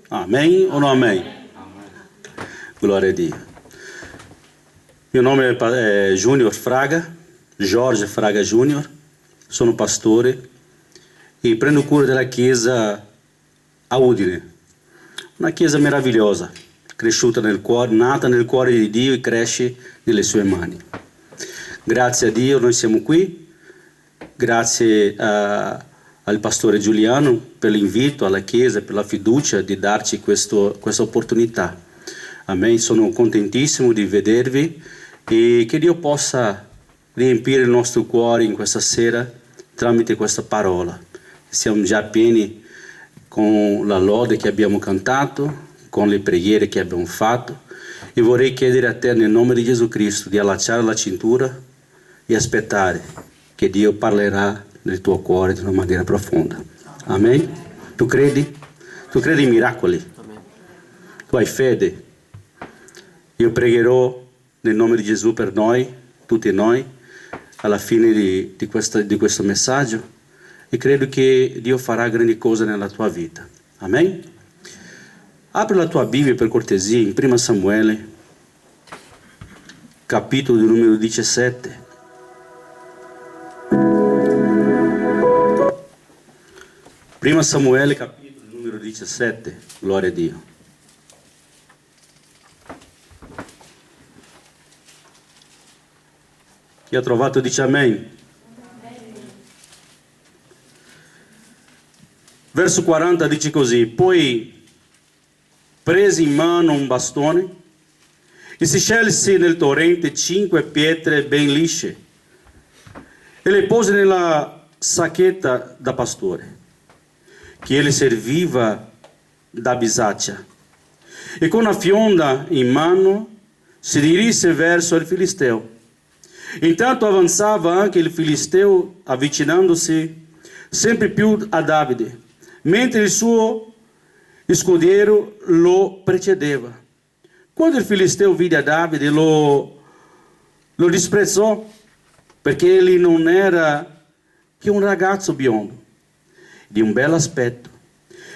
Amém ou não amém? Glória a Deus. Meu nome é Júnior Fraga, Jorge Fraga Júnior. Sono pastore e prendo cura della chiesa a Udine. Una chiesa meravigliosa, cresciuta nel cuore, nata nel cuore di Dio e cresce nelle sue mani. Grazie a Dio noi siamo qui, grazie al pastore Giuliano per l'invito alla chiesa, per la fiducia di darci questa opportunità. Amen. Sono contentissimo di vedervi e che Dio possa riempire il nostro cuore in questa sera tramite questa parola. Siamo già pieni con la lode che abbiamo cantato, con le preghiere che abbiamo fatto e vorrei chiedere a te nel nome di Gesù Cristo di allacciare la cintura e aspettare che Dio parlerà nel tuo cuore di una maniera profonda. Amen? Tu credi? Tu credi in miracoli? Tu hai fede? Io pregherò nel nome di Gesù per noi, tutti noi, alla fine di questo messaggio e credo che Dio farà grandi cose nella tua vita. Amen? Apri la tua Bibbia per cortesia in 1 Samuele, capitolo numero 17. Prima Samuele, capitolo numero 17. Gloria a Dio. Chi ha trovato dice amen. Verso 40 dice così: poi prese in mano un bastone e si scelse nel torrente 5 pietre ben lisce e le pose nella sacchetta da pastore che ele serviva da bisaccia e con una fionda in mano si dirisse verso il Filisteo. Intanto avanzava anche il Filisteo avvicinandosi sempre più a Davide, mentre il suo scudiero lo precedeva. Quando il Filisteo vide a Davide lo disprezzò perché egli non era che un ragazzo biondo di un bel aspetto.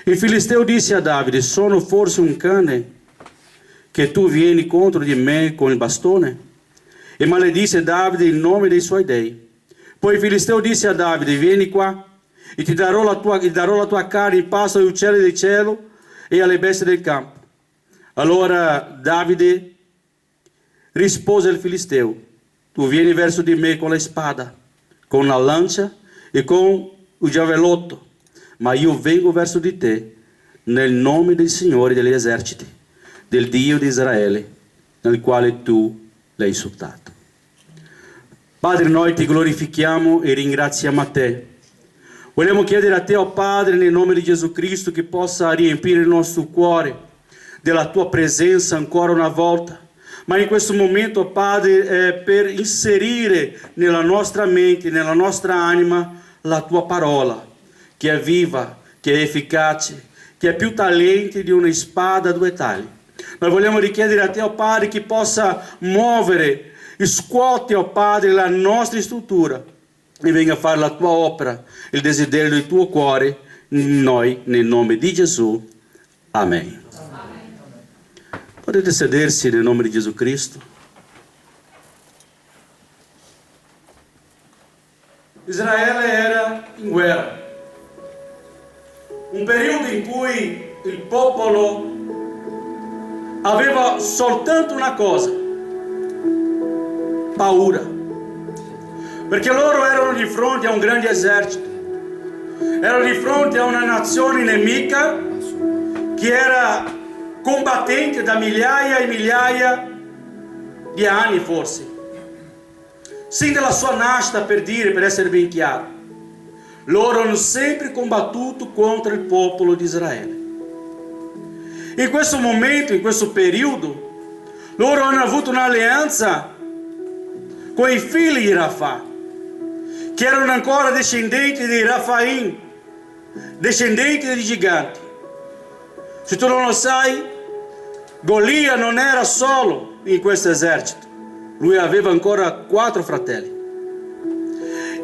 Il Filisteo disse a Davide: sono forse un cane che tu vieni contro di me con il bastone? E maledisse Davide il nome dei suoi dei. Poi il Filisteo disse a Davide: vieni qua e ti darò la tua carne in pasto agli uccelli del cielo e alle bestie del campo. Allora Davide rispose al Filisteo: tu vieni verso di me con la spada, con la lancia e con il giavellotto, ma io vengo verso di te nel nome del Signore degli eserciti, del Dio di Israele, nel quale tu l'hai insultato. Padre, noi ti glorifichiamo e ringraziamo a te. Vogliamo chiedere a te, oh Padre, nel nome di Gesù Cristo, che possa riempire il nostro cuore della tua presenza ancora una volta. Ma in questo momento, Padre, per inserire nella nostra mente, nella nostra anima, la tua parola, che è viva, che è efficace, che ha più talenti di una spada a due tagli. Noi vogliamo richiedere a te, oh Padre, che possa muovere, scuote, oh Padre, la nostra struttura e venga a fare la tua opera, il desiderio del tuo cuore in noi, nel nome di Gesù. Amen. Potete sedersi nel nome di Gesù Cristo. Israele era in guerra. Un periodo in cui il popolo aveva soltanto una cosa: paura. Perché loro erano di fronte a un grande esercito. Erano di fronte a una nazione nemica che era combattente da migliaia e migliaia di anni forse. Sin dalla sua nascita, per essere ben chiaro. Loro hanno sempre combattuto contro il popolo di Israele. In questo momento, in questo periodo, loro hanno avuto un'alleanza con i figli di Rafah, che erano ancora discendenti di Rafaim, discendenti di giganti. Se tu non lo sai, Golia non era solo in questo esercito, lui aveva ancora 4 fratelli.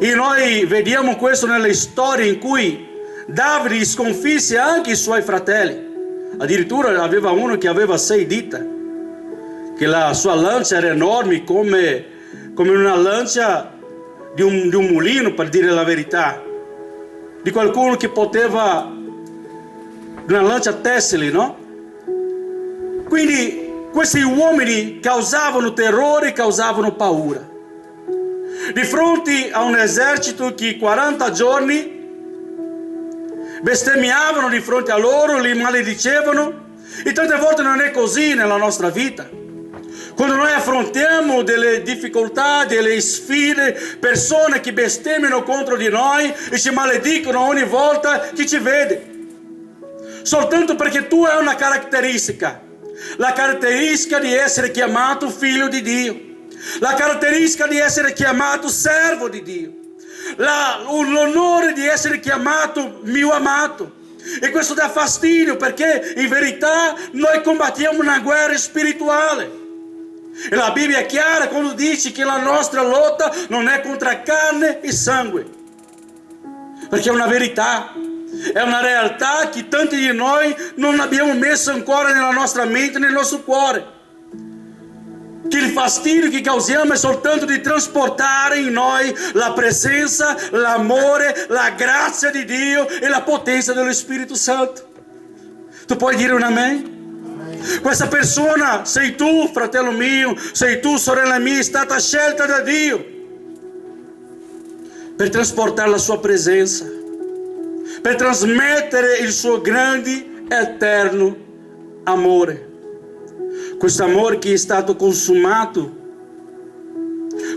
E noi vediamo questo nelle storie in cui Davide sconfisse anche i suoi fratelli, Addirittura aveva uno che aveva 6 dita, che la sua lancia era enorme come una lancia di un mulino, per dire la verità, di qualcuno che poteva, una lancia tessile, no? Quindi questi uomini causavano terrore, causavano paura. Di fronte a un esercito che 40 giorni bestemmiavano di fronte a loro, li maledicevano. E tante volte non è così nella nostra vita. Quando noi affrontiamo delle difficoltà, delle sfide, persone che bestemmiano contro di noi e ci maledicono ogni volta che ci vede, soltanto perché tu hai una caratteristica, la caratteristica di essere chiamato figlio di Dio, la caratteristica di essere chiamato servo di Dio, l'onore di essere chiamato mio amato. E questo dà fastidio, perché in verità noi combattiamo una guerra spirituale. E la Bibbia è chiara quando dice che la nostra lotta non è contro carne e sangue, perché è una verità, è una realtà che tanti di noi non abbiamo messo ancora nella nostra mente, nel nostro cuore. Che il fastidio che causiamo è soltanto di trasportare in noi la presenza, l'amore, la grazia di Dio e la potenza dello Spirito Santo. Tu puoi dire un amen? Questa persona sei tu, fratello mio, sei tu, sorella mia, è stata scelta da Dio per trasportare la sua presenza, per trasmettere il suo grande, eterno amore. Questo amore che è stato consumato,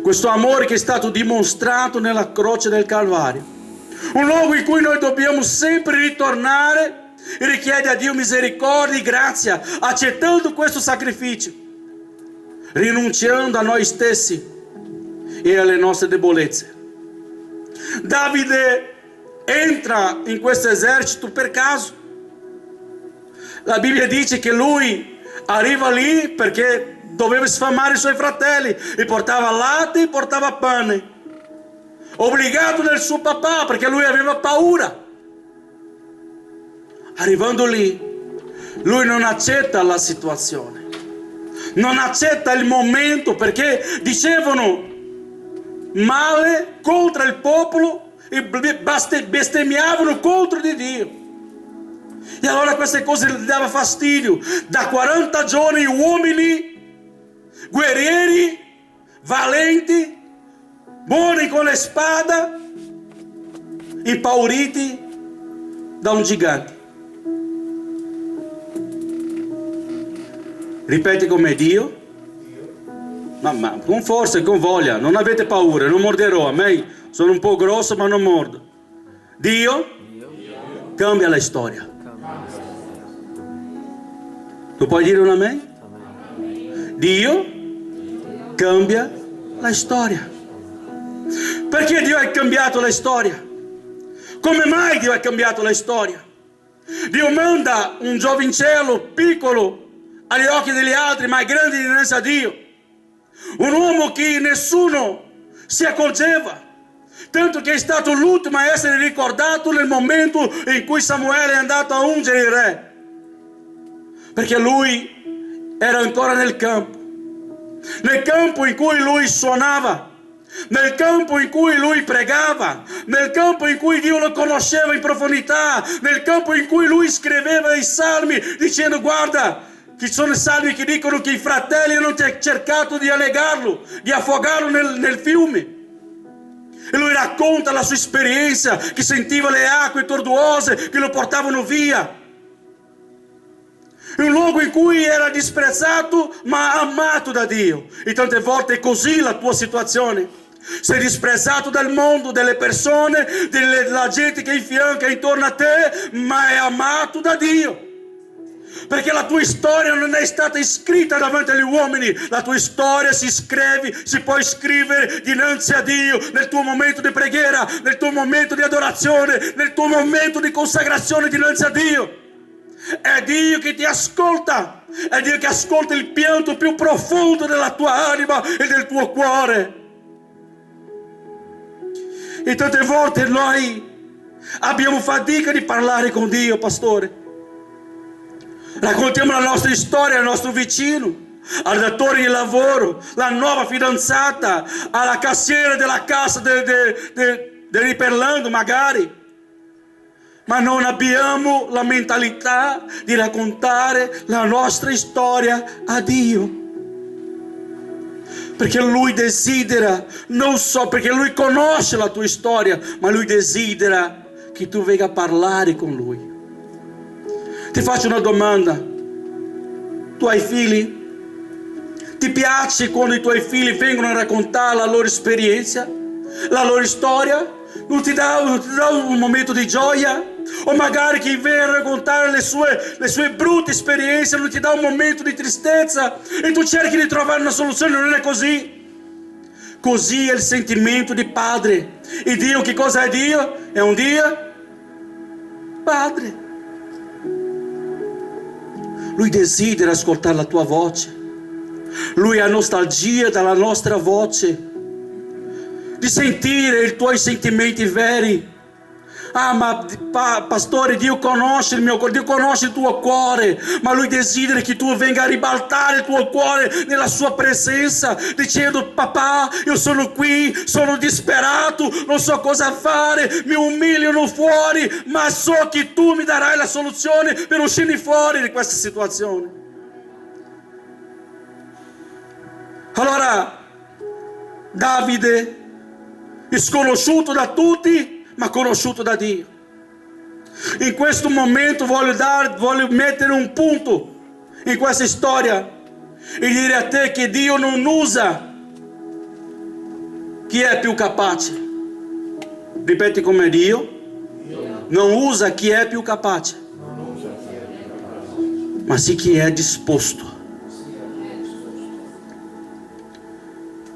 questo amore che è stato dimostrato nella croce del Calvario. Un luogo in cui noi dobbiamo sempre ritornare e richiede a Dio misericordia e grazia, accettando questo sacrificio, rinunciando a noi stessi e alle nostre debolezze. Davide entra in questo esercito per caso. La Bibbia dice che lui arriva lì perché doveva sfamare i suoi fratelli, e portava latte e portava pane, obbligato dal suo papà perché lui aveva paura. Arrivando lì, lui non accetta la situazione, non accetta il momento, perché dicevano male contro il popolo e bestemmiavano contro di Dio. E allora queste cose gli dava fastidio. Da 40 giorni uomini, guerrieri, valenti, buoni con la spada, impauriti da un gigante. Ripeti con me: Dio, ma con forza e con voglia, non avete paura, non morderò, a me sono un po' grosso ma non mordo. Dio cambia la storia. Tu puoi dire un amen? Dio cambia la storia. Perché Dio ha cambiato la storia? Come mai Dio ha cambiato la storia? Dio manda un giovincello piccolo agli occhi degli altri, ma è grande dinanzi a Dio. Un uomo che nessuno si accorgeva, tanto che è stato l'ultimo a essere ricordato nel momento in cui Samuele è andato a ungere il re, perché lui era ancora nel campo in cui lui suonava, nel campo in cui lui pregava, nel campo in cui Dio lo conosceva in profondità, nel campo in cui lui scriveva i salmi dicendo: guarda, ci sono salmi che dicono che i fratelli hanno cercato di annegarlo, di affogarlo nel fiume. E lui racconta la sua esperienza, che sentiva le acque tortuose che lo portavano via. In un luogo in cui era disprezzato ma amato da Dio. E tante volte è così la tua situazione. Sei disprezzato dal mondo, dalle persone, della gente che fianca intorno a te, ma è amato da Dio. Perché la tua storia non è stata scritta davanti agli uomini, la tua storia si può scrivere dinanzi a Dio, nel tuo momento di preghiera, nel tuo momento di adorazione, nel tuo momento di consacrazione dinanzi a Dio. È Dio che ti ascolta, è Dio che ascolta il pianto più profondo della tua anima e del tuo cuore. E tante volte noi abbiamo fatica di parlare con Dio, pastore. Raccontiamo la nostra storia al nostro vicino, al datore di lavoro, la nuova fidanzata, alla cassiera della casa di Riperlando magari. Ma non abbiamo la mentalità di raccontare la nostra storia a Dio. Perché Lui desidera, non so, perché Lui conosce la tua storia, ma Lui desidera che tu venga a parlare con Lui. Ti faccio una domanda. Tu hai figli? Ti piace quando i tuoi figli vengono a raccontare la loro esperienza, la loro storia? Non ti dà un momento di gioia? O magari chi viene a raccontare le sue brutte esperienze non ti dà un momento di tristezza e tu cerchi di trovare una soluzione? Non è così. Così è il sentimento di padre. E Dio, che cosa è Dio? È un Dio Padre. Lui desidera ascoltare la tua voce. Lui ha nostalgia della nostra voce, di sentire i tuoi sentimenti veri. Ah, ma pastore, Dio conosce il mio cuore, Dio conosce il tuo cuore, ma Lui desidera che tu venga a ribaltare il tuo cuore nella sua presenza, dicendo: papà, io sono qui, sono disperato, non so cosa fare, mi umiliano fuori, ma so che tu mi darai la soluzione per uscire fuori di questa situazione. Allora, Davide, sconosciuto da tutti, ma conosciuto da Dio. In questo momento voglio mettere un punto in questa storia e dire a te che Dio non usa chi è più capace. Ripeti come Dio non usa chi è più capace, ma sì chi è disposto.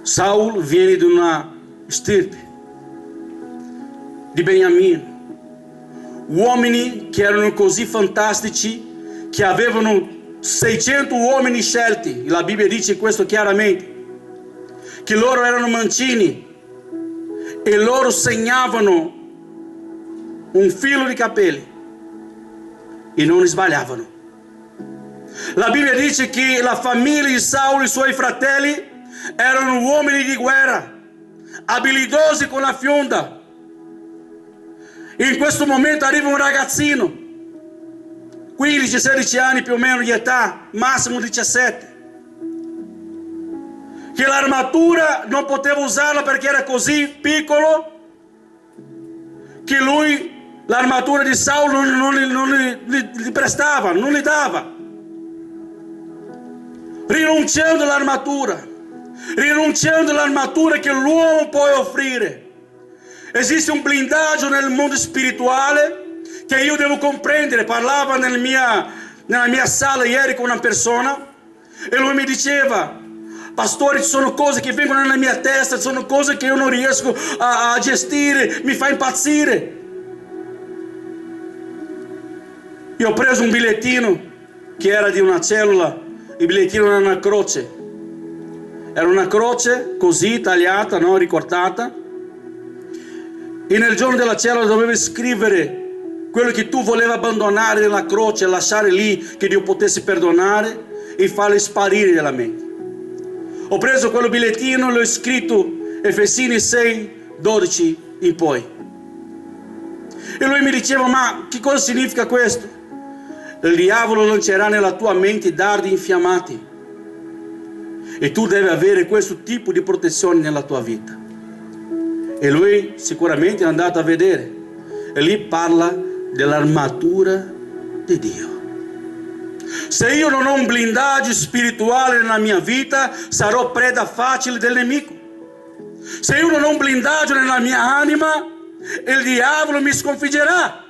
Saul viene di una stirpe di Beniamino, uomini che erano così fantastici che avevano 600 uomini scelti. La Bibbia dice questo chiaramente, che loro erano mancini e loro segnavano un filo di capelli e non sbagliavano. La Bibbia dice che la famiglia di Saul e i suoi fratelli erano uomini di guerra, abilitosi con la fionda. In questo momento arriva un ragazzino, 15-16 anni più o meno di età, massimo 17, che l'armatura non poteva usarla perché era così piccolo che lui, l'armatura di Saulo non gli prestava, non gli dava. Rinunciando all'armatura che l'uomo può offrire. Esiste un blindaggio nel mondo spirituale che io devo comprendere. Parlava nella mia sala ieri con una persona e lui mi diceva: pastore, ci sono cose che vengono nella mia testa, ci sono cose che io non riesco a gestire, mi fa impazzire. Io ho preso un bigliettino che era di una cellula, il bigliettino era una croce. Era una croce così tagliata, no, ricortata. E nel giorno della cellula dovevi scrivere quello che tu volevi abbandonare nella croce, lasciare lì, che Dio potesse perdonare e farle sparire dalla mente. Ho preso quello bigliettino e l'ho scritto Efesini 6:12 in poi. E lui mi diceva: ma che cosa significa questo? Il diavolo lancerà nella tua mente dardi infiammati e tu devi avere questo tipo di protezione nella tua vita. E lui sicuramente è andato a vedere e lì parla dell'armatura di Dio. Se io non ho un blindaggio spirituale nella mia vita, sarò preda facile del nemico. Se io non ho un blindaggio nella mia anima, il diavolo mi sconfiggerà.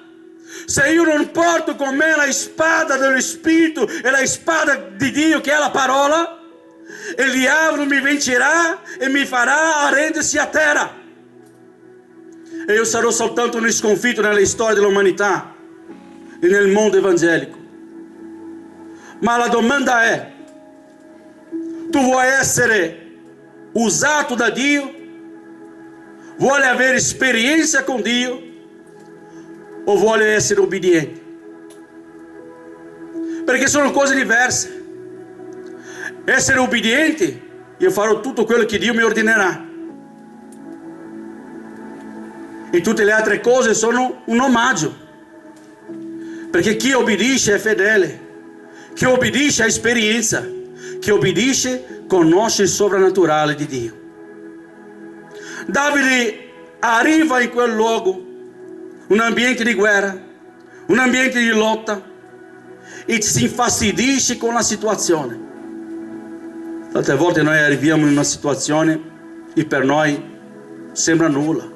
Se io non porto con me la spada dello Spirito e la spada di Dio che è la parola, il diavolo mi vincerà e mi farà arrendersi a terra. E io sarò soltanto un sconfitto nella storia dell'umanità e nel mondo evangelico. Ma la domanda è: tu vuoi essere usato da Dio? Vuoi avere esperienza con Dio? O vuoi essere obbediente? perché sono cose diverse. Essere obbediente, io farò tutto quello che Dio mi ordinerà, e tutte le altre cose sono un omaggio, perché chi obbedisce è fedele, chi obbedisce ha esperienza, chi obbedisce conosce il sovrannaturale di Dio. Davide arriva in quel luogo, un ambiente di guerra, un ambiente di lotta, e si infastidisce con la situazione. Tante volte noi arriviamo in una situazione e per noi sembra nulla.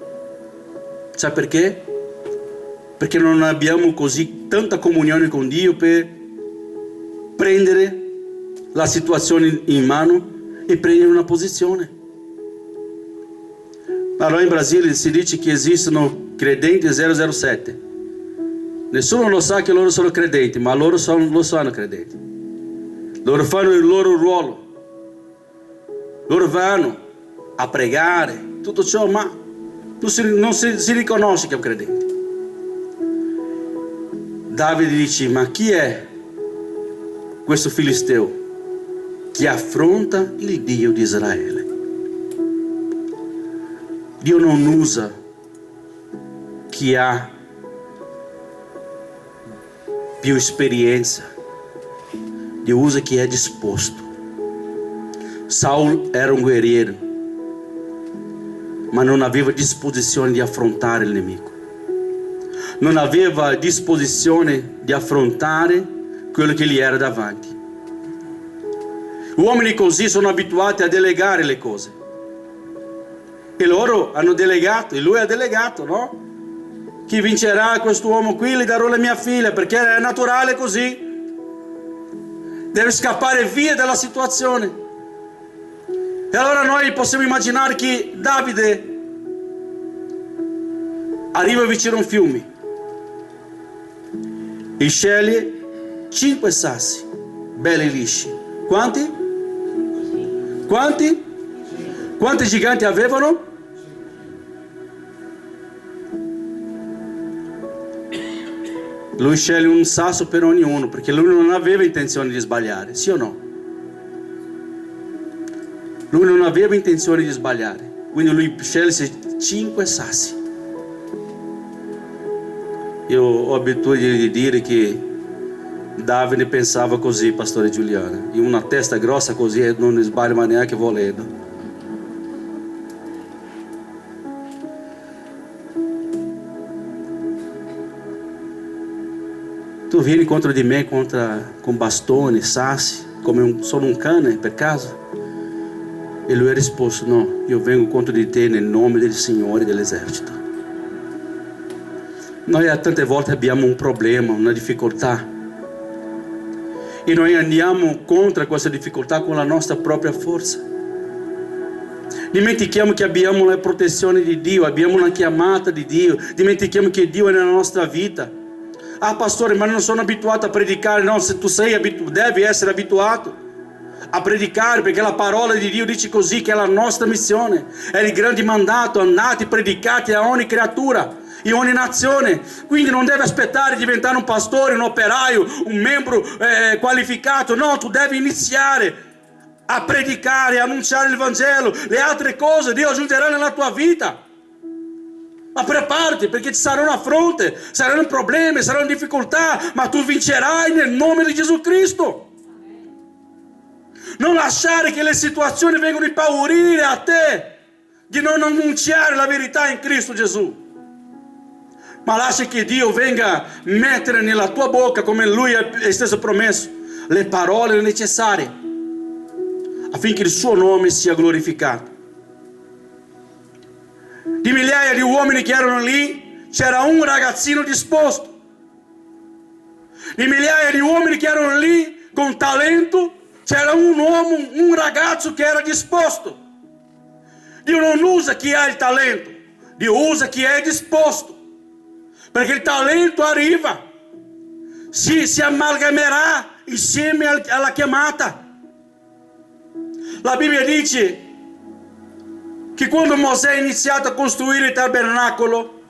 Sai perché? Perché non abbiamo così tanta comunione con Dio per prendere la situazione in mano e prendere una posizione. Allora in Brasile si dice che esistono credenti 007. Nessuno lo sa che loro sono credenti, ma loro lo sanno credenti. Loro fanno il loro ruolo. Loro vanno a pregare, tutto ciò, ma non si riconosce che è un credente. Davide dice: ma chi è questo filisteo che affronta il Dio di Israele? Dio non usa chi ha più esperienza, Dio usa chi è disposto. Saul era un guerriero, ma non aveva disposizione di affrontare il nemico, non aveva disposizione di affrontare quello che gli era davanti. Uomini così sono abituati a delegare le cose, e loro hanno delegato, e lui ha delegato, no? Chi vincerà quest'uomo qui, gli darò la mia figlia, perché è naturale così. Deve scappare via dalla situazione. E allora noi possiamo immaginare che Davide arriva vicino a un fiume e sceglie 5 sassi belli lisci. Quanti? Quanti? Quanti giganti avevano? Lui sceglie un sasso per ognuno, perché lui non aveva intenzione di sbagliare, sì o no? Lui non aveva intenzione di sbagliare, quindi lui scelse 5 sassi. Io ho abitudine di dire che Davide pensava così, pastore Giuliano, in una testa grossa così non sbaglia ma neanche volendo. Tu vieni contro di me con bastoni, sassi, come sono un cane per caso? E lui ha risposto: no, io vengo contro di te nel nome del Signore dell'esercito. Noi tante volte abbiamo un problema, una difficoltà, e noi andiamo contro questa difficoltà con la nostra propria forza. Dimentichiamo che abbiamo la protezione di Dio, abbiamo una chiamata di Dio, dimentichiamo che Dio è nella nostra vita. Ah pastore, ma non sono abituato a predicare. No, se tu devi essere abituato a predicare, perché la parola di Dio dice così, che è la nostra missione, è il grande mandato: andate, predicate a ogni creatura, in ogni nazione. Quindi non devi aspettare di diventare un pastore, un operaio, un membro qualificato. No, tu devi iniziare a predicare, a annunciare il Vangelo. Le altre cose Dio aggiungerà nella tua vita. Ma preparati, perché ci saranno affronte, saranno problemi, saranno difficoltà, ma tu vincerai nel nome di Gesù Cristo. Non lasciare che le situazioni vengano a impaurire a te di non annunciare la verità in Cristo Gesù, ma lascia che Dio venga a mettere nella tua bocca, come Lui ha stesso promesso, le parole necessarie affinché il suo nome sia glorificato. Di migliaia di uomini che erano lì, c'era un ragazzino disposto. Di migliaia di uomini che erano lì con talento, c'era un uomo, un ragazzo che era disposto. Dio non usa chi ha il talento, Dio usa chi è disposto, perché il talento arriva, si amalgamerà insieme alla chiamata. La Bibbia dice che quando Mosè ha iniziato a costruire il tabernacolo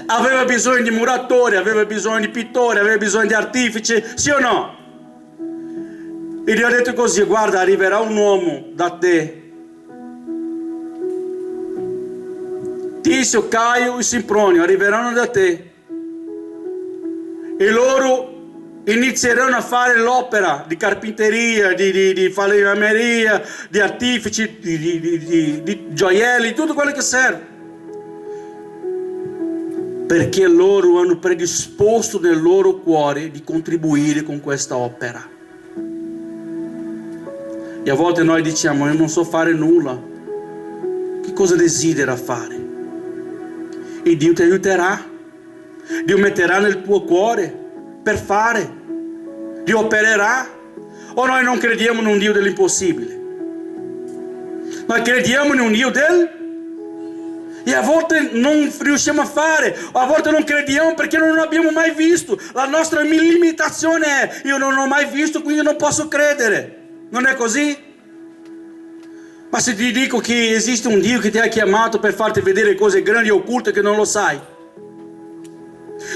aveva bisogno di muratori, aveva bisogno di pittori, aveva bisogno di artefici, sì o no? E Dio ha detto così: guarda, arriverà un uomo da te, Tizio, Caio e Sempronio arriveranno da te e loro inizieranno a fare l'opera di carpinteria, di falegname, di artifici, di gioielli, tutto quello che serve. Perché loro hanno predisposto nel loro cuore di contribuire con questa opera. E a volte noi diciamo: io non so fare nulla. Che cosa desidera fare? E Dio ti aiuterà. Dio metterà nel tuo cuore per fare. Dio opererà. O noi non crediamo in un Dio dell'impossibile? Noi crediamo in un Dio e a volte non riusciamo a fare, o a volte non crediamo perché non abbiamo mai visto. La nostra limitazione è: io non ho mai visto, quindi non posso credere. Non è così? Ma se ti dico che esiste un Dio che ti ha chiamato per farti vedere cose grandi e occulte che non lo sai,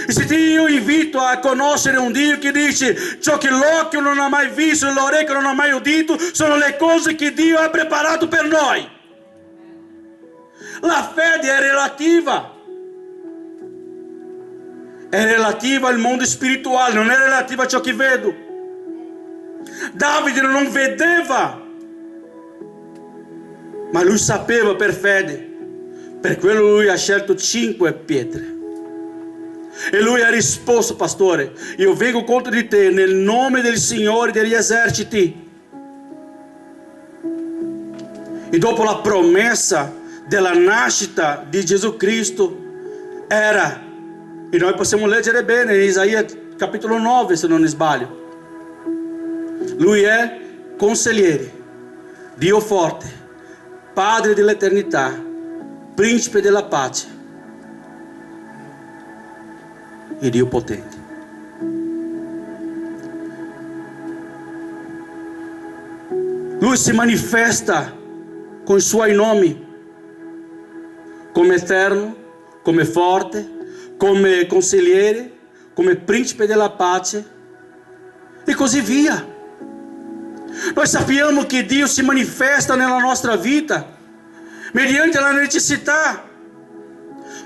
e se io invito a conoscere un Dio che dice: ciò che l'occhio non ha mai visto e l'orecchio non ha mai udito sono le cose che Dio ha preparato per noi. La fede è relativa. È relativa al mondo spirituale, non è relativa a ciò che vedo. Davide non vedeva, ma lui sapeva per fede. Per quello lui ha scelto 5 pietre. E lui ha risposto: pastore, io vengo contro di te nel nome del Signore degli eserciti. E dopo la promessa della nascita di Gesù Cristo era, e noi possiamo leggere bene in Isaia capitolo 9 se non sbaglio, lui è consigliere, Dio forte, Padre dell'eternità, Principe della pace e Dio potente. Lui si manifesta con i suoi nomi, come eterno, come forte, come consigliere, come Principe della pace e così via. Noi sappiamo che Dio si manifesta nella nostra vita mediante la necessità,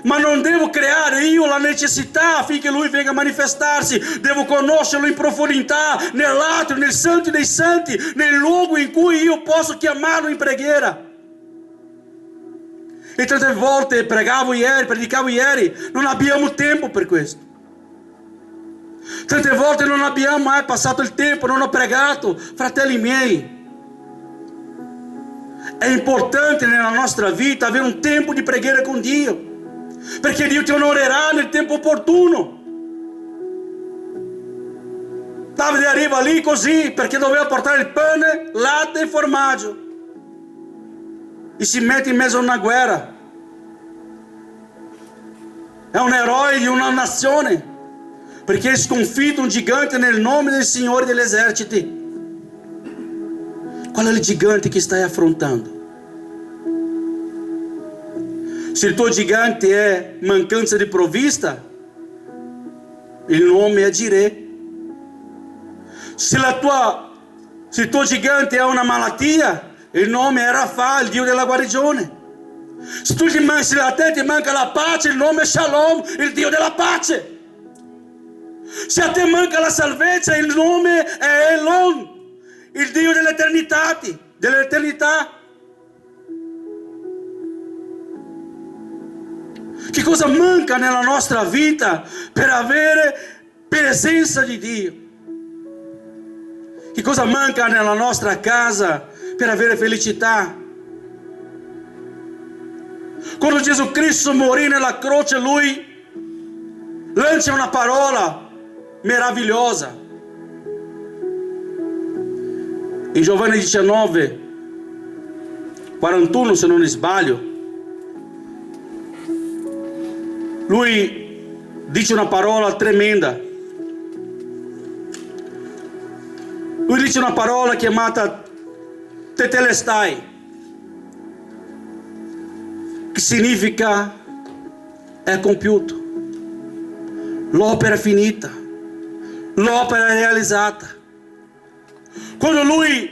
ma non devo creare io la necessità affinché Lui venga a manifestarsi. Devo conoscerlo in profondità, nell'atrio, nel santo dei santi, nel luogo in cui io posso chiamarlo in preghiera. E tante volte predicavo ieri, non abbiamo tempo per questo. Tante volte non abbiamo mai passato il tempo, non ho pregato, fratelli miei. È importante nella nostra vita avere un tempo di preghiera con Dio, perché Dio ti onorerà nel tempo opportuno. Davide arriva lì così perché doveva portare il pane, latte e formaggio, e si mette in mezzo a una guerra. È un eroe di una nazione, perché ha sconfitto un gigante nel nome del Signore degli eserciti. Qual è il gigante che stai affrontando? Se il tuo gigante è mancanza di provvista, il nome è Jireh. Se il tuo gigante è una malattia, il nome è Rafa, il Dio della guarigione. Se a te ti manca la pace, il nome è Shalom, il Dio della pace. Se a te manca la salvezza, il nome è Elon, il Dio dell'eternità. Che cosa manca nella nostra vita per avere presenza di Dio? Che cosa manca nella nostra casa per avere felicità? Quando Gesù Cristo morì nella croce, Lui lancia una parola meravigliosa. In Giovanni 19, 41 se non sbaglio, Lui dice una parola tremenda. Lui dice una parola chiamata Tetelestai, che significa è compiuto, l'opera è finita, l'opera è realizzata. Quando lui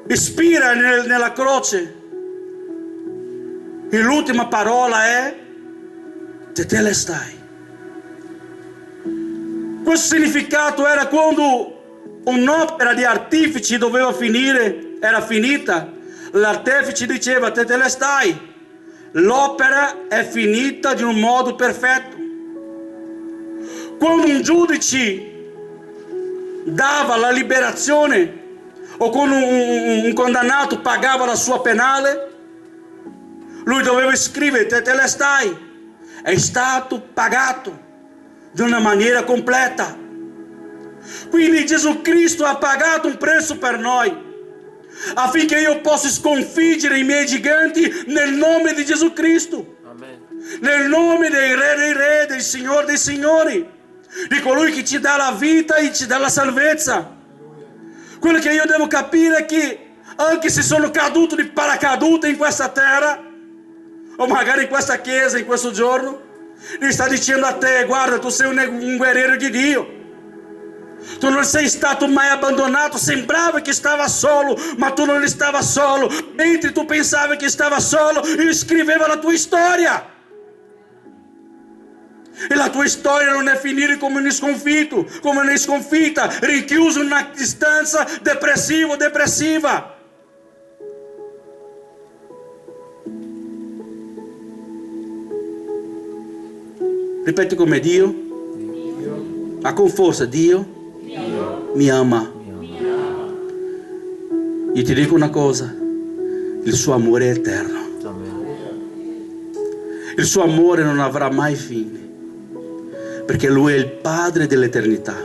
spira nella croce, e l'ultima parola è tetelestai. Questo significato era quando un'opera di artefici doveva finire, era finita. L'artefice diceva tetelestai, l'opera è finita di un modo perfetto. Quando un giudice dava la liberazione, o quando un condannato pagava la sua penale, lui doveva scrivere tetelestai, è stato pagato di una maniera completa. Quindi Gesù Cristo ha pagato un prezzo per noi, affinché io possa sconfiggere i miei giganti nel nome di Gesù Cristo. Amen. Nel nome dei re, del Signore dei signori, di colui che ci dà la vita e ci dà la salvezza. Quello che io devo capire è che anche se sono caduto di paracadute in questa terra, o magari in questa chiesa, in questo giorno, lui sta dicendo a te: guarda, tu sei un guerriero di Dio. Tu non sei stato mai abbandonato. Sembrava che stava solo, ma tu non stava solo. Mentre tu pensavi che stava solo, lui scriveva la tua storia. E la tua storia non è finire come un sconfitto, come una sconfitta, rinchiuso in una stanza depressiva. Ripeti come Dio, ma con forza: Dio mi ama. Io ti dico una cosa: il suo amore è eterno. Il suo amore non avrà mai fine, perché lui è il padre dell'eternità.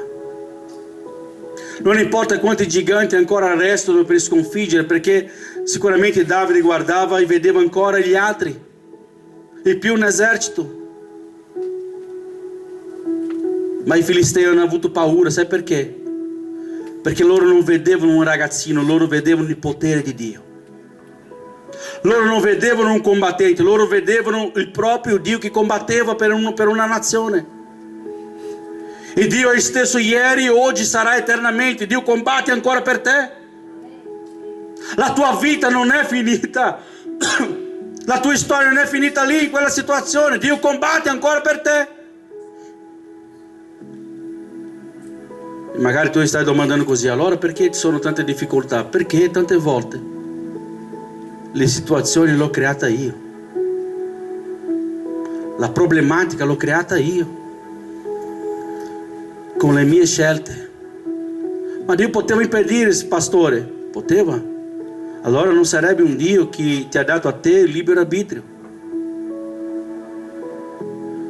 Non importa quanti giganti ancora restano per sconfiggere, perché sicuramente Davide guardava e vedeva ancora gli altri, e più un esercito. Ma i filistei hanno avuto paura, sai perché? Perché loro non vedevano un ragazzino, loro vedevano il potere di Dio. Loro non vedevano un combattente, loro vedevano il proprio Dio che combatteva per una nazione. E Dio è stesso ieri, oggi, sarà eternamente. Dio combatte ancora per te. La tua vita non è finita. La tua storia non è finita lì, in quella situazione. Dio combatte ancora per te. Magari tu stai domandando così: allora perché ci sono tante difficoltà? Perché tante volte le situazioni l'ho creata io, la problematica l'ho creata io, con le mie scelte. Ma Dio poteva impedire, pastore? Poteva. Allora non sarebbe un Dio che ti ha dato a te il libero arbitrio.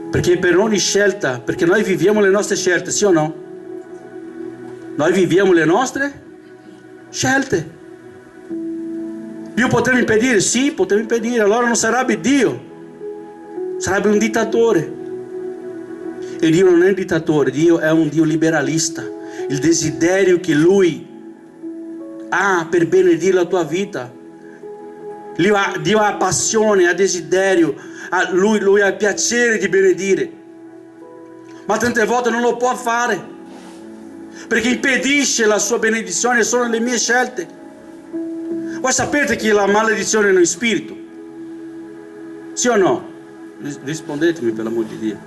Perché per ogni scelta, perché noi viviamo le nostre scelte, sì o no? Noi viviamo le nostre scelte. Dio poteva impedire? Sì, poteva impedire. Allora non sarebbe Dio, sarebbe un dittatore. E Dio non è un dittatore, Dio è un Dio liberalista. Il desiderio che Lui ha per benedire la tua vita. Dio ha passione, ha desiderio, Lui ha piacere di benedire. Ma tante volte non lo può fare, perché impedisce la sua benedizione. Sono le mie scelte. Voi sapete che la maledizione è uno spirito? Sì o no? Rispondetemi, per l'amor di Dio.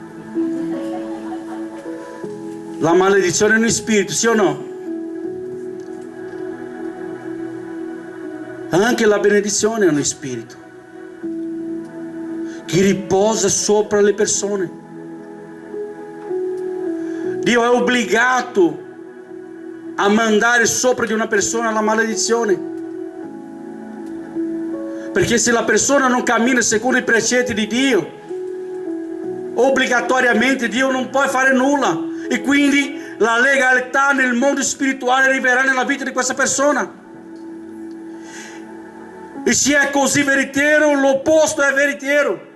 La maledizione è uno spirito, sì o no? Anche la benedizione è uno spirito che riposa sopra le persone. Dio è obbligato a mandare sopra di una persona la maledizione, perché se la persona non cammina secondo i precetti di Dio, obbligatoriamente Dio non può fare nulla, e quindi la legalità nel mondo spirituale arriverà nella vita di questa persona. E se è così veritiero, l'opposto è veritiero.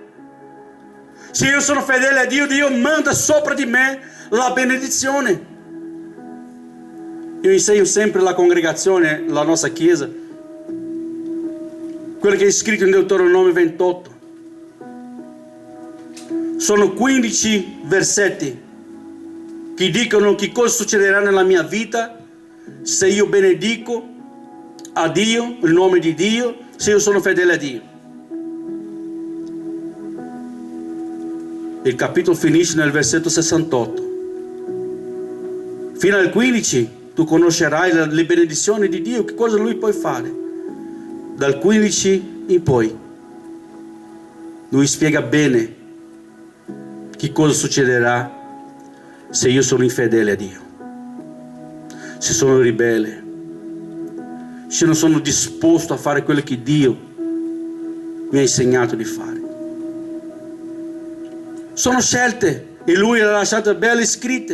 Se io sono fedele a Dio, Dio manda sopra di me la benedizione. Io insegno sempre alla congregazione, la nostra chiesa, quello che è scritto in Deuteronomio 28. Sono 15 versetti che dicono che cosa succederà nella mia vita se io benedico a Dio, il nome di Dio, se io sono fedele a Dio. Il capitolo finisce nel versetto 68. Fino al 15 tu conoscerai le benedizioni di Dio, che cosa Lui può fare. Dal 15 in poi Lui spiega bene che cosa succederà se io sono infedele a Dio, se sono ribelle, se non sono disposto a fare quello che Dio mi ha insegnato di fare. Sono scelte e Lui le ha lasciate belle scritte.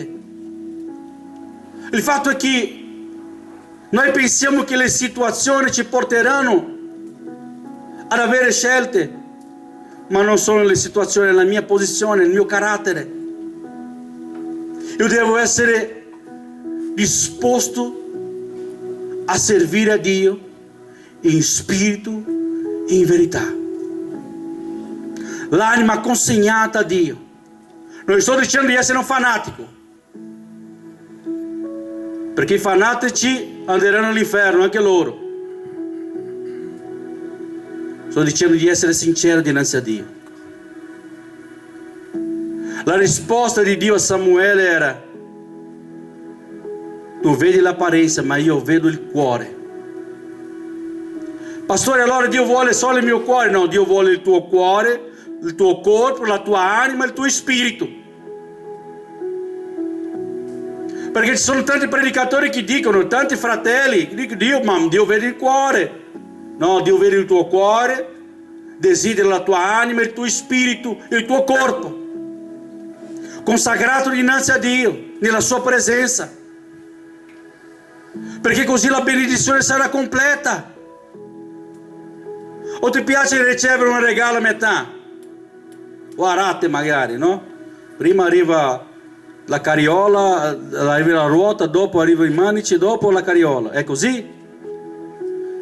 Il fatto è che noi pensiamo che le situazioni ci porteranno ad avere scelte, ma non sono le situazioni, la mia posizione, il mio carattere. Io devo essere disposto a servire a Dio in spirito e in verità. L'anima consegnata a Dio. Non sto dicendo di essere un fanatico, perché i fanatici andranno all'inferno anche loro. Sto dicendo di essere sincero dinanzi a Dio. La risposta di Dio a Samuele era: tu vedi l'apparenza, ma io vedo il cuore. Pastore, allora Dio vuole solo il mio cuore? No, Dio vuole il tuo cuore, il tuo corpo, la tua anima, il tuo spirito. Perché ci sono tanti predicatori che dicono, tanti fratelli che dicono: Dio vede il cuore. No, Dio vede il tuo cuore, desidera la tua anima, il tuo spirito, il tuo corpo, consacrato dinanzi a Dio, nella sua presenza, perché così la benedizione sarà completa. O ti piace ricevere un regalo a metà, o a rate magari, no? Prima arriva la carriola, arriva la ruota, dopo arriva i manici, dopo la carriola. È così?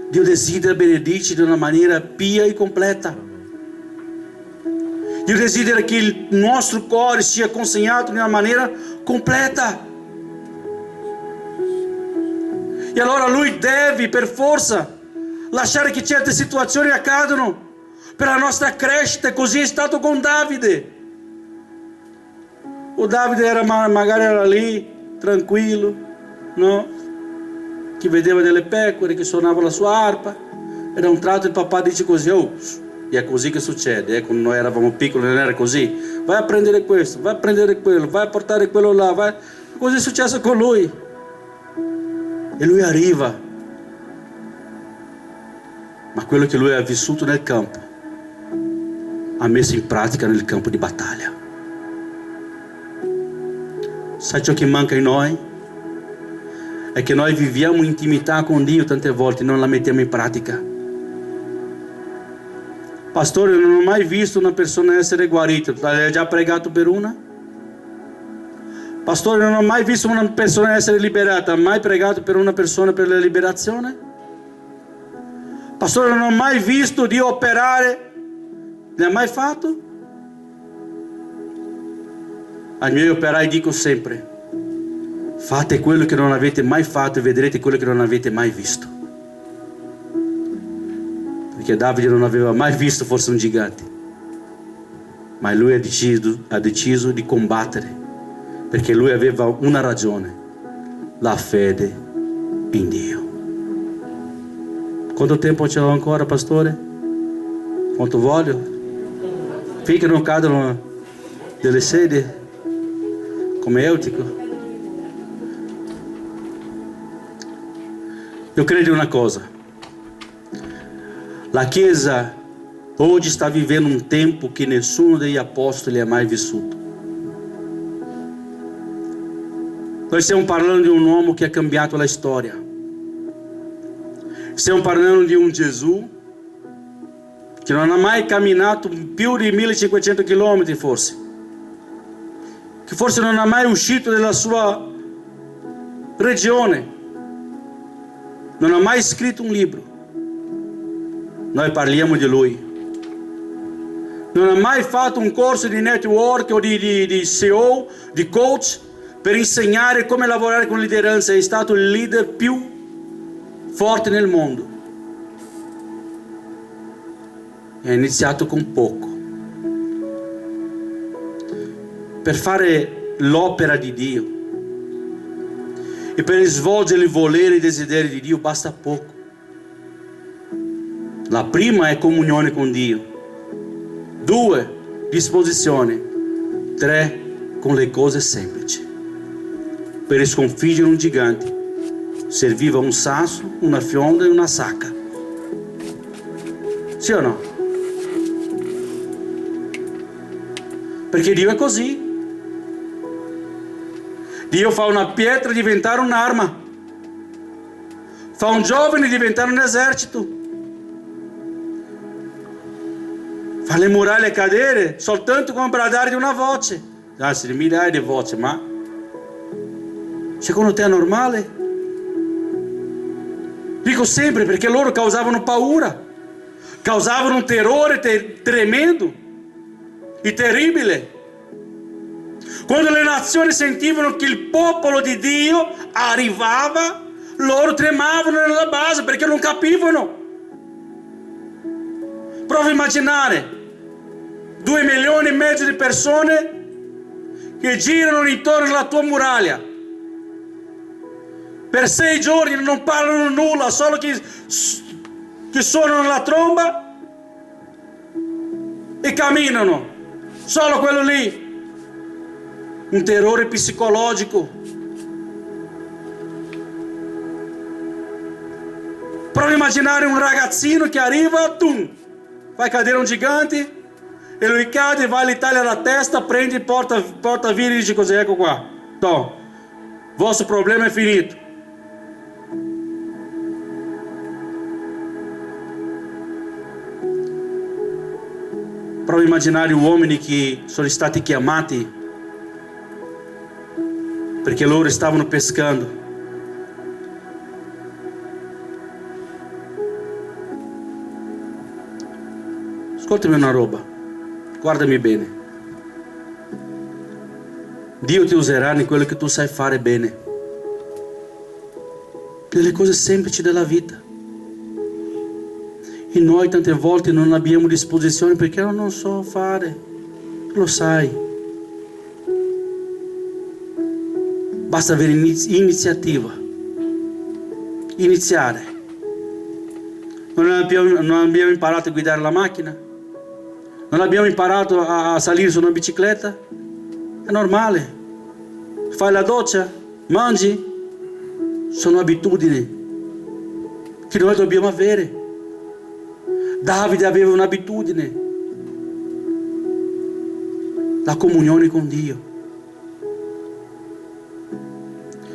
Dio desidera benedirci di una maniera pia e completa. Dio desidera che il nostro cuore sia consegnato in una maniera completa. E allora Lui deve per forza lasciare che certe situazioni accadano per la nostra crescita. Così è stato con Davide. O Davide era magari era lì tranquillo, no? Che vedeva delle pecore, che suonava la sua arpa, e da un tratto il papà dice così: oh, e è così che succede, quando noi eravamo piccoli non era così. Vai a prendere questo, vai a prendere quello, vai a portare quello là, vai. Così è successo con lui. E lui arriva, ma quello che lui ha vissuto nel campo ha messo in pratica nel campo di battaglia. Sai ciò che manca in noi? È che noi viviamo intimità con Dio tante volte, non la mettiamo in pratica. Pastore, non ho mai visto una persona essere guarita. Hai già pregato per una? Pastore, non ho mai visto una persona essere liberata. Hai mai pregato per una persona per la liberazione? Pastore, non ho mai visto Dio operare. Ne ha mai fatto? Ai miei operai dico sempre: fate quello che non avete mai fatto e vedrete quello che non avete mai visto. Perché Davide non aveva mai visto forse un gigante, ma lui ha deciso di combattere, perché lui aveva una ragione: la fede in Dio. Quanto tempo ce l'ho ancora, pastore? Quanto voglio? Finché non cadono delle sedie come Eutico. Io credo in una cosa: la Chiesa oggi sta vivendo un tempo che nessuno degli apostoli ha mai vissuto. Noi stiamo parlando di un uomo che ha cambiato la storia. Stiamo parlando di un Gesù che non ha mai camminato più di 1500 km forse, che forse non ha mai uscito dalla sua regione, non ha mai scritto un libro. Noi parliamo di Lui. Non ha mai fatto un corso di network o di CEO, di coach, per insegnare come lavorare con lideranza. È stato il leader più forte nel mondo. E ha iniziato con poco. Per fare l'opera di Dio e per svolgere il volere e i desideri di Dio basta poco. La prima è comunione con Dio. 2, disposizione. 3, con le cose semplici. Per sconfiggere un gigante serviva un sasso, una fionda e una sacca. Sì o no? Perché Dio è così. Dio fa una pietra diventare un'arma, fa un giovane diventare un esercito, fa le muraglie cadere soltanto con bradare di una voce. Anzi, migliaia di voci, ma secondo te è normale? Dico sempre perché loro causavano paura, causavano un terrore tremendo e terribile. Quando le nazioni sentivano che il popolo di Dio arrivava, loro tremavano nella base perché non capivano. Prova a immaginare 2,5 milioni di persone che girano intorno alla tua muraglia. Per 6 giorni non parlano nulla, solo che suonano la tromba e camminano. Solo quello lì. Un terrore psicologico. Prova a immaginare un ragazzino che arriva, fai cadere un gigante e lui cade, va all'Italia alla testa, prende e porta via e dice così, ecco qua. Então, vostro problema è finito. Prova a immaginare uomini che sono stati chiamati perché loro stavano pescando. Ascoltami una roba, guardami bene. Dio ti userà in quello che tu sai fare bene, nelle cose semplici della vita. E noi tante volte non abbiamo disposizione perché io non so fare, lo sai. Basta avere iniziativa, iniziare. Non abbiamo imparato a guidare la macchina, non abbiamo imparato a salire su una bicicletta. È normale. Fai la doccia, mangi, sono abitudini che noi dobbiamo avere. Davide aveva un'abitudine, la comunione con Dio.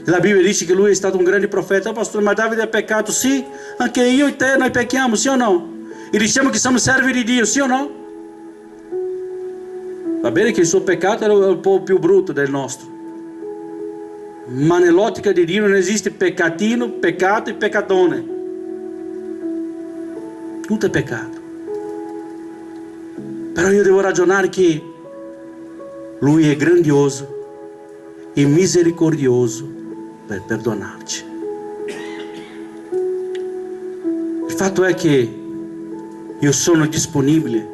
La Bibbia dice che lui è stato un grande profeta. Pastore, ma Davide ha peccato? Sì, anche io e te noi pecchiamo, sì o no? E diciamo che siamo servi di Dio, sì o no? Va bene che il suo peccato era un po' più brutto del nostro, ma nell'ottica di Dio non esiste peccatino, peccato e peccatone. Tutto è peccato. Però io devo ragionare che lui è grandioso e misericordioso per perdonarci. Il fatto è che io sono disponibile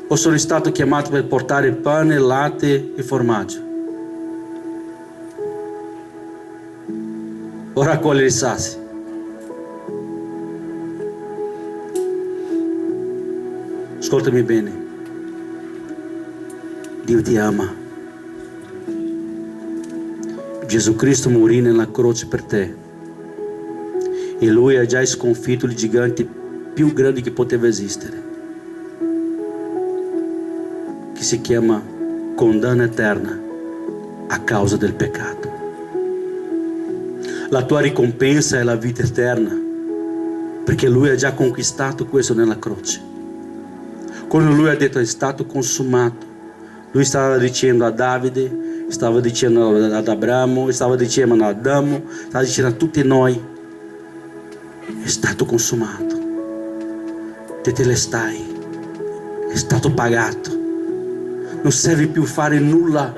o sono stato chiamato per portare pane, latte e formaggio o raccogliere i sassi? Ascoltami bene, Dio ti ama. Gesù Cristo morì nella croce per te e Lui ha già sconfitto il gigante più grande che poteva esistere, che si chiama condanna eterna a causa del peccato. La tua ricompensa è la vita eterna, perché Lui ha già conquistato questo nella croce. Quando Lui ha detto è stato consumato, Lui stava dicendo a Davide, stava dicendo ad Abramo, stava dicendo ad Adamo, stava dicendo a tutti noi, è stato consumato, tetelestai, è stato pagato, non serve più fare nulla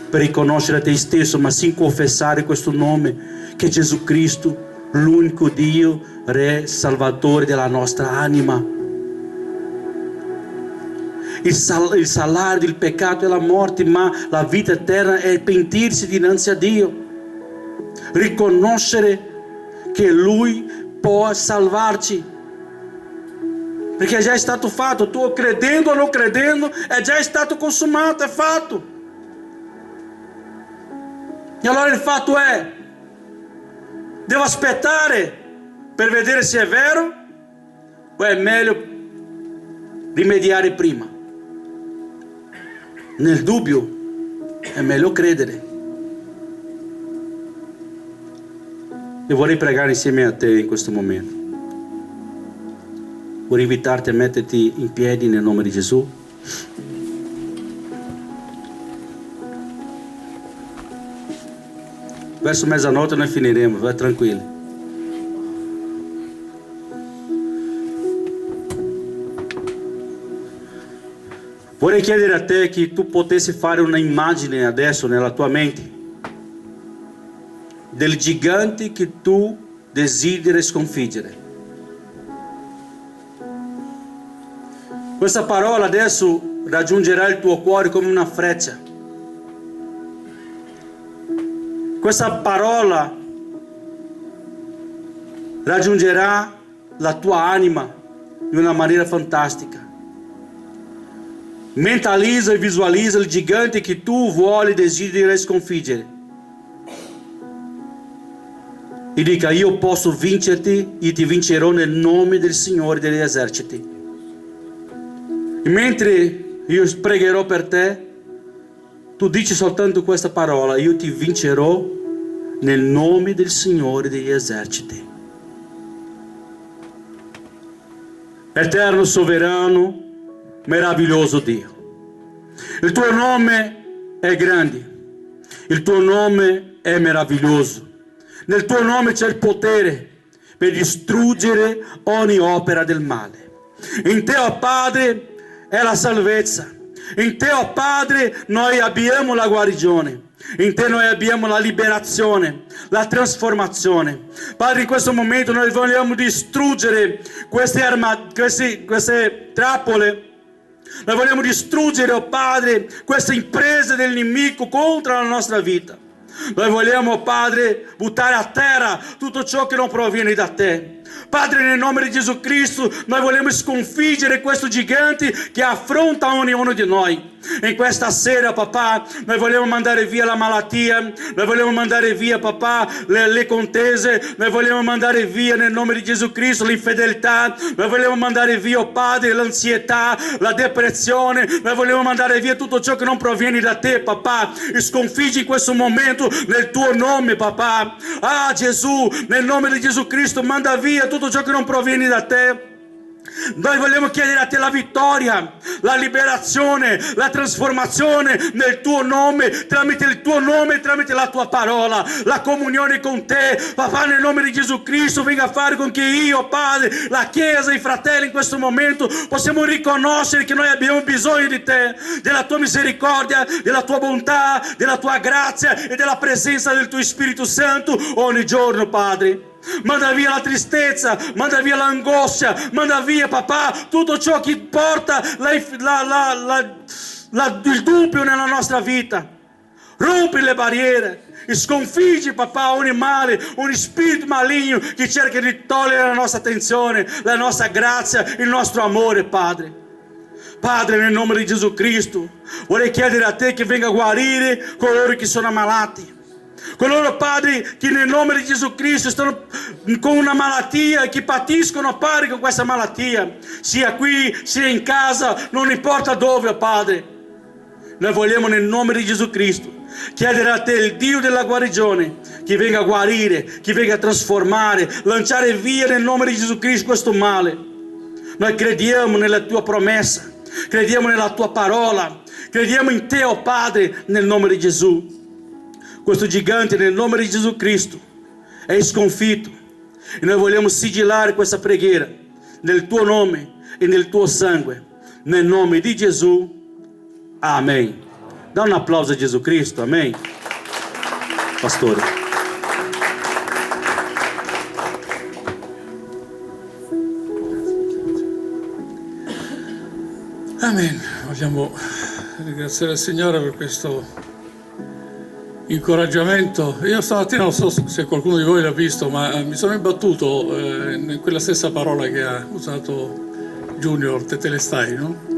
per riconoscere a te stesso, ma sim confessare questo nome, che Gesù Cristo, l'unico Dio, Re, Salvatore della nostra anima. Il salario del peccato è la morte, ma la vita eterna è pentirsi dinanzi a Dio, riconoscere che Lui può salvarci, perché già è stato fatto. Tu credendo o non credendo, è già stato consumato, è fatto. E allora il fatto è, devo aspettare per vedere se è vero o è meglio rimediare prima? Nel dubbio è meglio credere. E vorrei pregare insieme a te in questo momento. Vorrei invitarti a metterti in piedi nel nome di Gesù. Verso mezzanotte noi finiremo, vai tranquilli. Vorrei chiedere a te che tu potessi fare una immagine adesso nella tua mente del gigante che tu desideri sconfiggere. Questa parola adesso raggiungerà il tuo cuore come una freccia. Questa parola raggiungerà la tua anima in una maniera fantastica. Mentalizza e visualizza il gigante che tu vuoi e desideri sconfiggere. E dica: io posso vincerti e ti vincerò nel nome del Signore degli eserciti. E mentre io pregherò per te, tu dici soltanto questa parola: io ti vincerò nel nome del Signore degli eserciti. Eterno, sovrano, meraviglioso Dio, il tuo nome è grande, il tuo nome è meraviglioso. Nel tuo nome c'è il potere per distruggere ogni opera del male. In te, oh Padre, è la salvezza. In te, oh Padre, noi abbiamo la guarigione. In te noi abbiamo la liberazione, la trasformazione. Padre, in questo momento noi vogliamo distruggere queste trappole. Noi vogliamo distruggere, oh Padre, queste imprese del nemico contro la nostra vita. Noi vogliamo, Padre, buttare a terra tutto ciò che non proviene da te. Padre, nel nome di Gesù Cristo, noi vogliamo sconfiggere questo gigante che affronta ognuno di noi. In questa sera, papà, noi vogliamo mandare via la malattia, noi vogliamo mandare via, papà, le contese, noi vogliamo mandare via nel nome di Gesù Cristo l'infedeltà, noi vogliamo mandare via, oh Padre, l'ansietà, la depressione, noi vogliamo mandare via tutto ciò che non proviene da te, papà. Sconfiggi in questo momento nel tuo nome, papà. Ah, Gesù, nel nome di Gesù Cristo, manda via tutto ciò che non proviene da te. Noi vogliamo chiedere a te la vittoria, la liberazione, la trasformazione nel tuo nome, tramite il tuo nome, tramite la tua parola, la comunione con te. Papà, nel nome di Gesù Cristo, venga a fare con che io, Padre, la Chiesa, i fratelli in questo momento possiamo riconoscere che noi abbiamo bisogno di te, della tua misericordia, della tua bontà, della tua grazia e della presenza del tuo Spirito Santo ogni giorno, Padre. Manda via la tristezza, manda via l'angoscia, manda via, papà, tutto ciò che porta il dubbio nella nostra vita. Rompi le barriere e sconfiggi, papà, ogni male, ogni spirito maligno che cerca di togliere la nostra attenzione, la nostra grazia, il nostro amore, Padre. Padre, nel nome di Gesù Cristo, vorrei chiedere a te che venga a guarire coloro che sono ammalati. Coloro, Padre, che nel nome di Gesù Cristo stanno con una malattia e che patiscono, Padre, con questa malattia, sia qui, sia in casa, non importa dove, Padre. Noi vogliamo nel nome di Gesù Cristo chiedere a te, il Dio della guarigione, che venga a guarire, che venga a trasformare, lanciare via nel nome di Gesù Cristo questo male. Noi crediamo nella tua promessa, crediamo nella tua parola, crediamo in te, oh Padre, nel nome di Gesù. Questo gigante, nel nome di Gesù Cristo, è sconfitto. E noi vogliamo sigillare questa preghiera nel tuo nome e nel tuo sangue. Nel nome di Gesù. Amém. Dá un applauso a Gesù Cristo, amen. Pastore. Amen. Vogliamo ringraziare il Signore per questo incoraggiamento. Io stamattina non so se qualcuno di voi l'ha visto, ma mi sono imbattuto in quella stessa parola che ha usato Junior Tetelestai, no?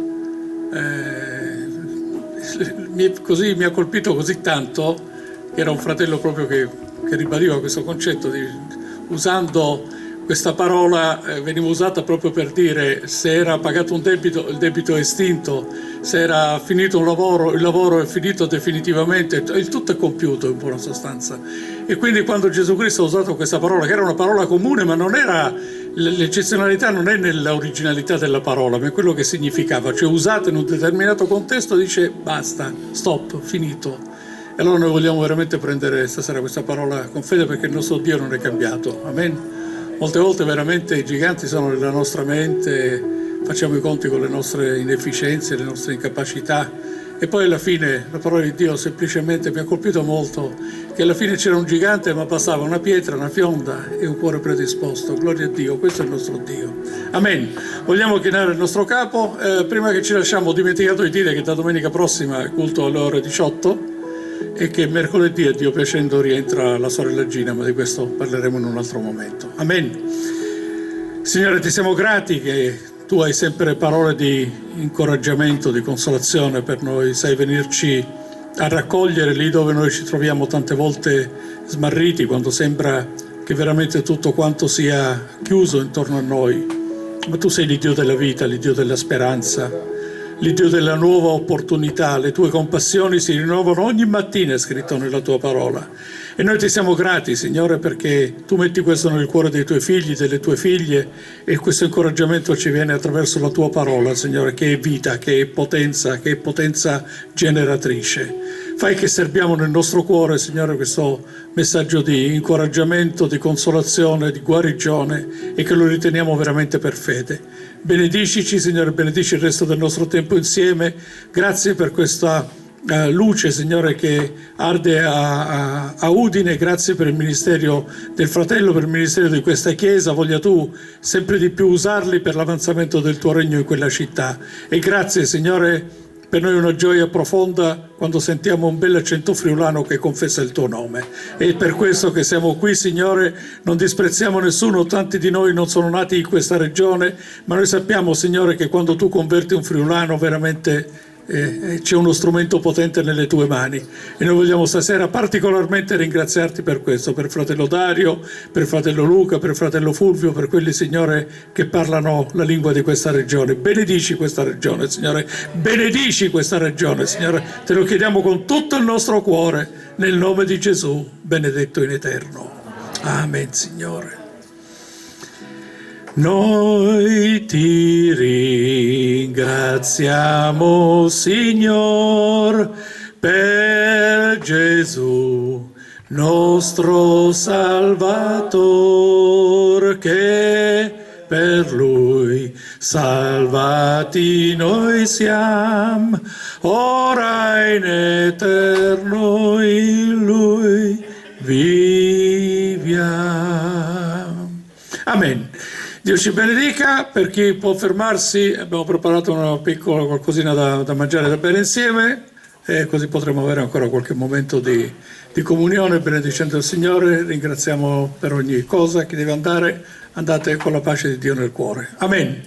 Così mi ha colpito così tanto che era un fratello proprio che ribadiva questo concetto usando questa parola veniva usata proprio per dire se era pagato un debito, il debito è estinto, se era finito un lavoro, il lavoro è finito definitivamente, il tutto è compiuto in buona sostanza. E quindi quando Gesù Cristo ha usato questa parola, che era una parola comune, ma non era, l'eccezionalità non è nell'originalità della parola, ma è quello che significava, cioè usata in un determinato contesto dice basta, stop, finito. E allora noi vogliamo veramente prendere stasera questa parola con fede perché il nostro Dio non è cambiato, amen. Molte volte veramente i giganti sono nella nostra mente, facciamo i conti con le nostre inefficienze, le nostre incapacità e poi alla fine la parola di Dio semplicemente mi ha colpito molto che alla fine c'era un gigante ma passava una pietra, una fionda e un cuore predisposto. Gloria a Dio, questo è il nostro Dio. Amen. Vogliamo chinare il nostro capo. Prima che ci lasciamo ho dimenticato di dire che da domenica prossima è culto alle ore 18 e che mercoledì, a Dio piacendo, rientra la sorella Gina, ma di questo parleremo in un altro momento. Amen. Signore, ti siamo grati che tu hai sempre parole di incoraggiamento, di consolazione per noi, sai venirci a raccogliere lì dove noi ci troviamo tante volte smarriti, quando sembra che veramente tutto quanto sia chiuso intorno a noi. Ma tu sei l'Iddio della vita, l'Iddio della speranza, l'Iddio della nuova opportunità. Le tue compassioni si rinnovano ogni mattina, è scritto nella tua parola. E noi ti siamo grati, Signore, perché tu metti questo nel cuore dei tuoi figli, delle tue figlie, e questo incoraggiamento ci viene attraverso la tua parola, Signore, che è vita, che è potenza generatrice. Fai che serbiamo nel nostro cuore, Signore, questo messaggio di incoraggiamento, di consolazione, di guarigione e che lo riteniamo veramente per fede. Benedicici, Signore, benedici il resto del nostro tempo insieme. Grazie per questa luce, Signore, che arde a Udine. Grazie per il ministero del fratello, per il ministero di questa Chiesa. Voglia tu sempre di più usarli per l'avanzamento del tuo regno in quella città. E grazie, Signore, per noi è una gioia profonda quando sentiamo un bel accento friulano che confessa il tuo nome. E per questo che siamo qui, Signore, non disprezziamo nessuno, tanti di noi non sono nati in questa regione, ma noi sappiamo, Signore, che quando tu converti un friulano veramente c'è uno strumento potente nelle tue mani. E noi vogliamo stasera particolarmente ringraziarti per questo, per fratello Dario, per fratello Luca, per fratello Fulvio, per quelli, Signore, che parlano la lingua di questa regione. Benedici questa regione, Signore, benedici questa regione, Signore, te lo chiediamo con tutto il nostro cuore, nel nome di Gesù, benedetto in eterno. Amen, Signore. Noi ti ringraziamo, Signor, per Gesù, nostro Salvator, che per Lui salvati noi siamo, ora in eterno in Lui viviamo. Amen. Dio ci benedica. Per chi può fermarsi, abbiamo preparato una piccola qualcosina da mangiare e da bere insieme e così potremo avere ancora qualche momento di comunione benedicendo il Signore. Ringraziamo per ogni cosa. Chi deve andare, andate con la pace di Dio nel cuore. Amen.